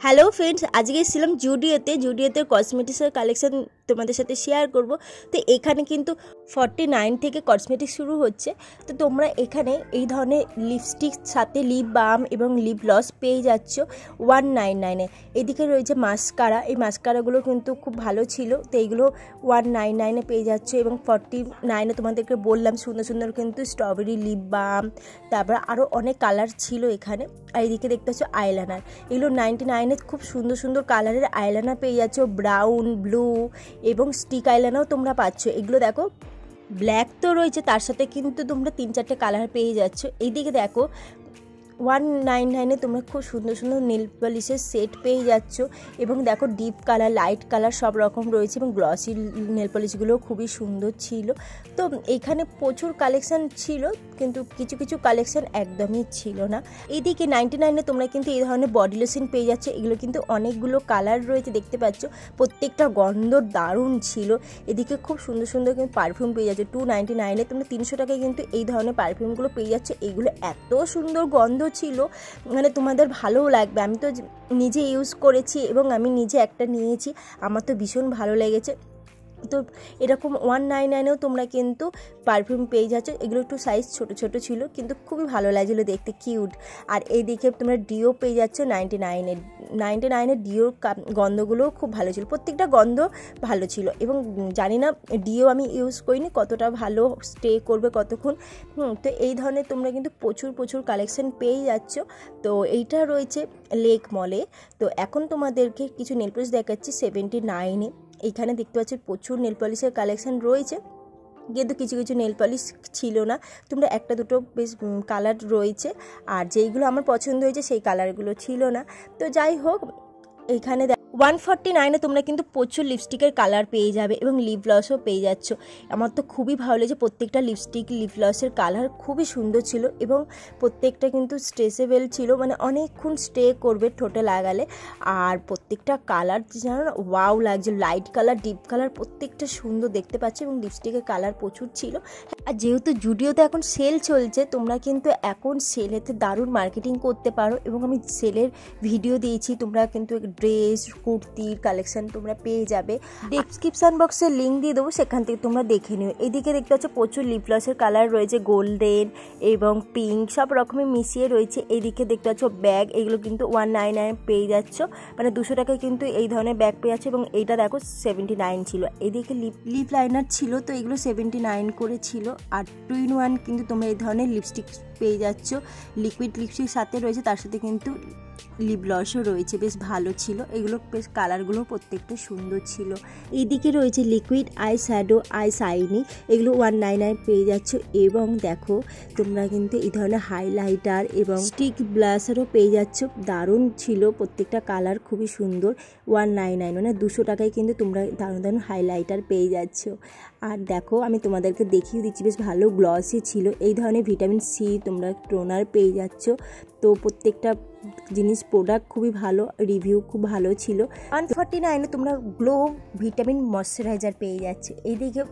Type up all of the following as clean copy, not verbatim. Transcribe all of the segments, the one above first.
Hello friends, আজকে এসেছিলাম জুডিওতে কসমেটিক্সের collection তোমাদের সাথে শেয়ার করব। তো এখানে কিন্তু 49 থেকে কসমেটিক্স শুরু হচ্ছে। তো তোমরা এখানে এই ধরনের লিপস্টিক সাথে লিপ বাম এবং লিপ গ্লস পেয়ে যাচ্ছ 199-এ। এদিকে রয়েছে মাস্কারা, এই মাস্কারাগুলো কিন্তু খুব ভালো ছিল। তো এইগুলো 199-এ পেয়ে যাচ্ছ এবং 49-এ তোমাদেরকে বললাম সুন্দর সুন্দর কিন্তু স্ট্রবেরি লিপ বাম, তারপর আরও অনেক কালার ছিল এখানে। আর এদিকে দেখতে পাচ্ছ আইলাইনার, এগুলো 99-এ খুব সুন্দর সুন্দর কালারের আইলাইনার পেয়ে যাচ্ছ, ব্রাউন, ব্লু এবং স্টিক আইলাইনারও তোমরা পাচ্ছ। এগুলো দেখো ব্ল্যাক তো রয়েছে, তার সাথে কিন্তু তোমরা 3-4টে কালার পেয়ে যাচ্ছ। এইদিকে দেখো 199-এ তোমরা খুব সুন্দর সুন্দর নেল পলিশের সেট পেয়ে যাচ্ছ এবং দেখো ডিপ কালার, লাইট কালার সব রকম রয়েছে এবং গ্লসি নেল পলিশগুলোও খুবই সুন্দর ছিল। তো এখানে প্রচুর কালেকশান ছিল, কিন্তু কিছু কিছু কালেকশান একদমই ছিল না। এইদিকে 99-এ তোমরা কিন্তু এই ধরনের বডি লোশন পেয়ে যাচ্ছ। এগুলো কিন্তু অনেকগুলো কালার রয়েছে, দেখতে পাচ্ছ প্রত্যেকটা গন্ধ দারুণ ছিল। এদিকে খুব সুন্দর সুন্দর কিন্তু পারফিউম পেয়ে যাচ্ছে 299-এ। তোমরা 300 টাকায় কিন্তু এই ধরনের পারফিউমগুলো পেয়ে যাচ্ছে। এইগুলো এত সুন্দর গন্ধ ছিল, মানে তোমাদের ভালোও লাগবে। আমি তো নিজে ইউজ করেছি এবং আমি নিজে একটা নিয়েছি, আমার তো ভীষণ ভালো লেগেছে। তো এরকম 199-এও তোমরা কিন্তু পারফিউম পেয়ে যাচ্ছ। এগুলো একটু সাইজ ছোট ছোট ছিল, কিন্তু খুবই ভালো লাগছিলো দেখতে, কিউট। আর এইদিকে তোমরা ডিও পেয়ে যাচ্ছ 99-এর ডিওর গন্ধগুলোও খুব ভালো ছিল, প্রত্যেকটা গন্ধ ভালো ছিল। এবং জানি না ডিও আমি ইউজ করিনি কতটা ভালো স্টে করবে কতক্ষণ। তো এই ধরনের তোমরা কিন্তু প্রচুর প্রচুর কালেকশন পেয়ে যাচ্ছ। তো এইটা রয়েছে লেক মলে। তো এখন তোমাদেরকে কিছু নেল পলিশ দেখাচ্ছি 79-এ। এইখানে দেখতে পাচ্ছি প্রচুর নেল পলিশের কালেকশান রয়েছে, কিন্তু কিছু কিছু নেল পলিশ ছিল না। তোমরা একটা দুটো বেশ কালার রয়েছে, আর যেইগুলো আমার পছন্দ হয়েছে সেই কালারগুলো ছিল না। তো যাই হোক, এইখানে 149-এ তোমরা কিন্তু প্রচুর লিপস্টিকের কালার পেয়ে যাবে এবং লিপ গ্লসও পেয়ে যাচ্ছ। আমার তো খুবই ভালো লেগেছে, প্রত্যেকটা লিপস্টিক লিপ গ্লসের কালার খুবই সুন্দর ছিল এবং প্রত্যেকটা কিন্তু স্ট্রেচেবল ছিল, মানে অনেকক্ষণ স্টে করবে ঠোঁটে লাগালে। আর প্রত্যেকটা কালার জানো না, ওয়াও লাগছে, লাইট কালার, ডিপ কালার, প্রত্যেকটা সুন্দর দেখতে পাচ্ছ এবং লিপস্টিকের কালার প্রচুর ছিল। আর যেহেতু জুডিওতে এখন সেল চলছে, তোমরা কিন্তু এখন সেলেতে দারুণ মার্কেটিং করতে পারো এবং আমি সেলের ভিডিও দিয়েছি। তোমরা কিন্তু ড্রেস, কুর্তির কালেকশন তোমরা পেয়ে যাবে। ডেসক্রিপশন বক্সে লিঙ্ক দিয়ে দেবো, সেখান থেকে তোমরা দেখে নিও। এদিকে দেখতে পাচ্ছ প্রচুর লিপ গ্লসের কালার রয়েছে, গোল্ডেন এবং পিঙ্ক সব রকমের মিশিয়ে রয়েছে। এইদিকে দেখতে পাচ্ছ ব্যাগ, এগুলো কিন্তু 199 পেয়ে যাচ্ছ, মানে 200 টাকায় কিন্তু এই ধরনের ব্যাগ পেয়ে যাচ্ছে এবং এইটা দেখো 79 ছিল। এদিকে লিপ লাইনার ছিল, তো এগুলো 79 করে ছিল। আর 2-in-1 কিন্তু তোমরা এই ধরনের লিপস্টিক পেয়ে যাচ্ছ, লিকুইড লিপস্টিক সাথে রয়েছে, তার সাথে কিন্তু লিপ গ্লসও রয়েছে, বেশ ভালো ছিল। এগুলো বেশ কালারগুলো প্রত্যেকটা সুন্দর ছিল। এইদিকে রয়েছে liquid eye shadow, I shiny, এগুলো 199 পেয়ে যাচ্ছ। এবং দেখো তোমরা কিন্তু এই ধরনের হাইলাইটার এবং স্টিক ব্লাশারও পেয়ে যাচ্ছ, দারুণ ছিল, প্রত্যেকটা কালার খুবই সুন্দর। 199 মানে 200 টাকায় কিন্তু তোমরা দারুণ দারুণ হাইলাইটার পেয়ে যাচ্ছ। আর দেখো আমি তোমাদেরকে দেখিয়ে দিচ্ছি, বেশ ভালো গ্লসি ছিল। এই ধরনের ভিটামিন সি তোমরা টোনার পেয়ে যাচ্ছ। তো প্রত্যেকটা জিনিস প্রোডাক্ট খুবই ভালো, রিভিউ খুব ভালো ছিল। 149-এ তোমরা গ্লো ভিটামিন ময়শ্চারাইজার পেয়ে যাচ্ছে। এইদিকে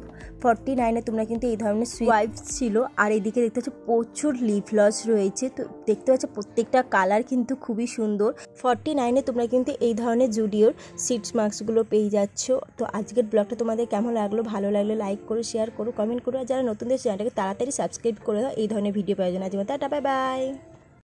49-এ তোমরা কিন্তু এই ধরনের ওয়াইপস ছিল। আর এইদিকে দেখতে পাচ্ছ প্রচুর লিপ গ্লস রয়েছে, তো দেখতে পাচ্ছ প্রত্যেকটা কালার কিন্তু খুবই সুন্দর। 49-এ তোমরা কিন্তু এই ধরনের জুডিওর সিটস মাস্কগুলো পেয়ে যাচ্ছ। তো আজকের ব্লগটা তোমাদের কেমন লাগলো? ভালো লাগলো লাইক করো, শেয়ার করো, কমেন্ট করো। আর যারা নতুনদের চ্যানেলটাকে তাড়াতাড়ি সাবস্ক্রাইব করে দাও এই ধরনের ভিডিও পাওয়ার জন্য। আজ টাটা, বাই বাই।